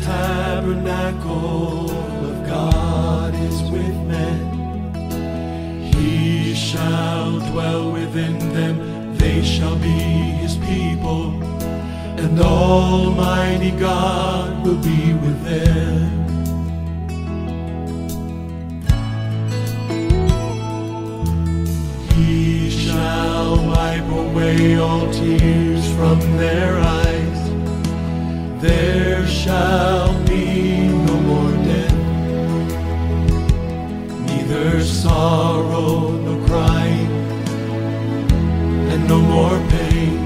tabernacle of God is with men. He shall dwell within them, they shall be his people, and Almighty God will be with them. He shall wipe away all tears from their eyes. There shall be no more death, neither sorrow nor crying, and no more pain.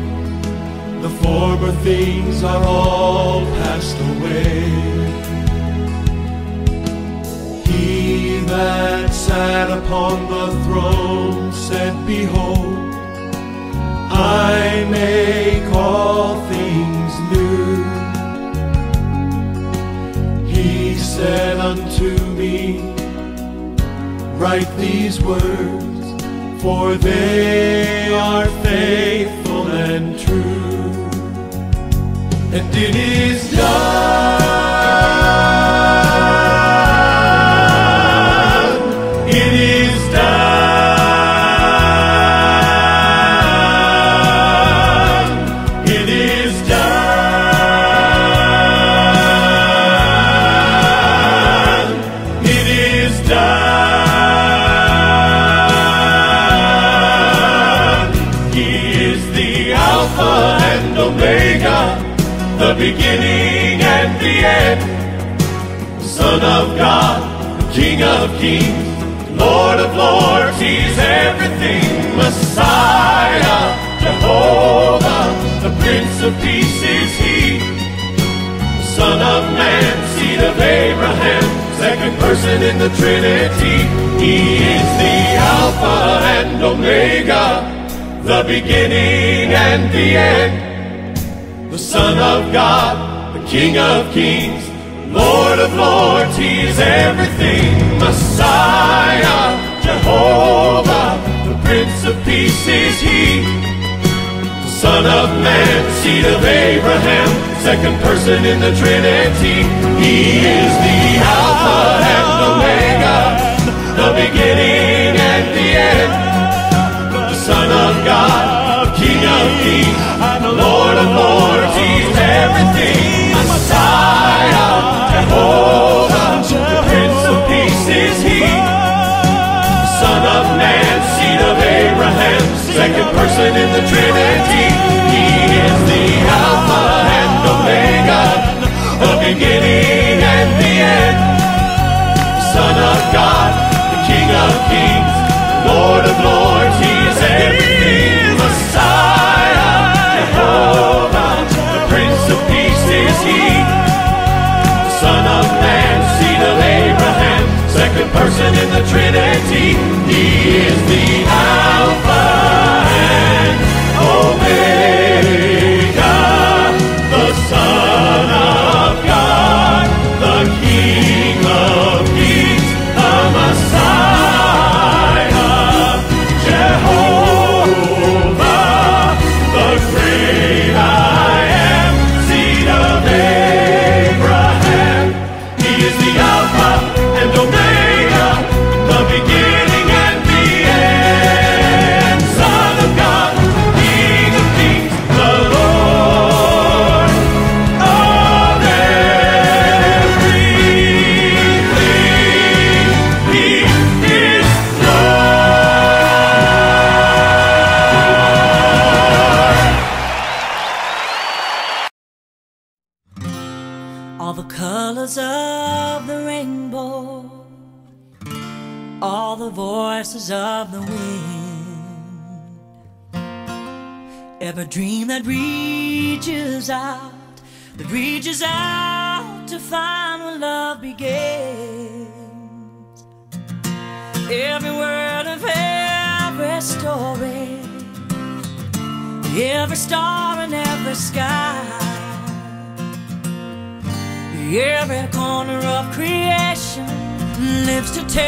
The former things are all passed away. He that sat upon the throne said, Behold, I make all things new. He said unto me, Write these words, for they are faithful and true. And it is done. It is done. It is done. It is done. He is the Alpha and Omega, the beginning and the end, Son of God, the King of kings, Lord of lords, he's everything. Messiah, Jehovah, the Prince of Peace is he. Son of man, seed of Abraham, second person in the Trinity. He is the Alpha and Omega, the beginning and the end, the Son of God, the King of kings, Lord of lords, he is everything. Messiah, Jehovah, the Prince of Peace is he. Son of man, seed of Abraham, second person in the Trinity. He is the Alpha and Omega, the beginning and the end, the Son of God, the King of kings, Lord of lords, he's everything. Messiah, Jehovah, the Prince of Peace is he. Son of man, seed of Abraham, second person in the Trinity. He is the Alpha and Omega, the beginning and the end, Son of God, the King of kings, Lord of lords, he is everything. Messiah, Jehovah, the Prince of Peace is he. Son of man, seed of Abraham, second person in the Trinity. He is the Alpha and Omega, the Son of God, the King of kings, the Messiah, Jehovah, the great I am, seed of Abraham. He is the Alpha and Omega, the beginning and the end, Son of God, King of kings, the Lord of everything. He is Lord. All the colors of the rainbow, all the voices of the wind, every dream that reaches out to find where love begins. every word of every story, every star in every sky, every corner of creation lives to testify.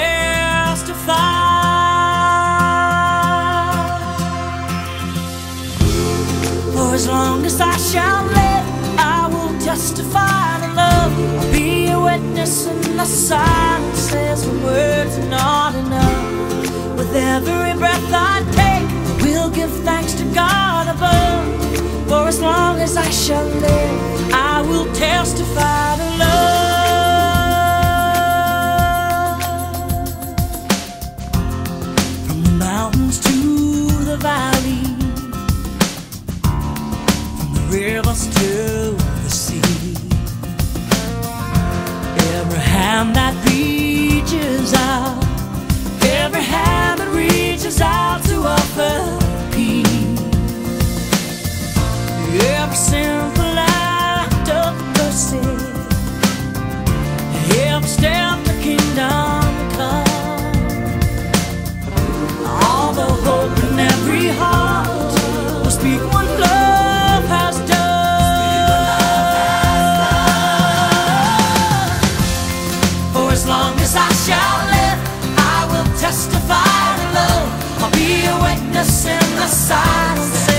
For as long as I shall live, I will testify the love. I'll be a witness in the silence, as the words are not enough. With every breath I take, I will give thanks to God above. For as long as I shall live, I will testify the love. From the mountains to the valley, rivers to the sea, every hand that reaches out, every hand that reaches out to offer peace, every simple act of mercy, every step the kingdom come, all the hope in every heart will speak one love has done. For as long as I shall live, I will testify to love. I'll be a witness in the silence.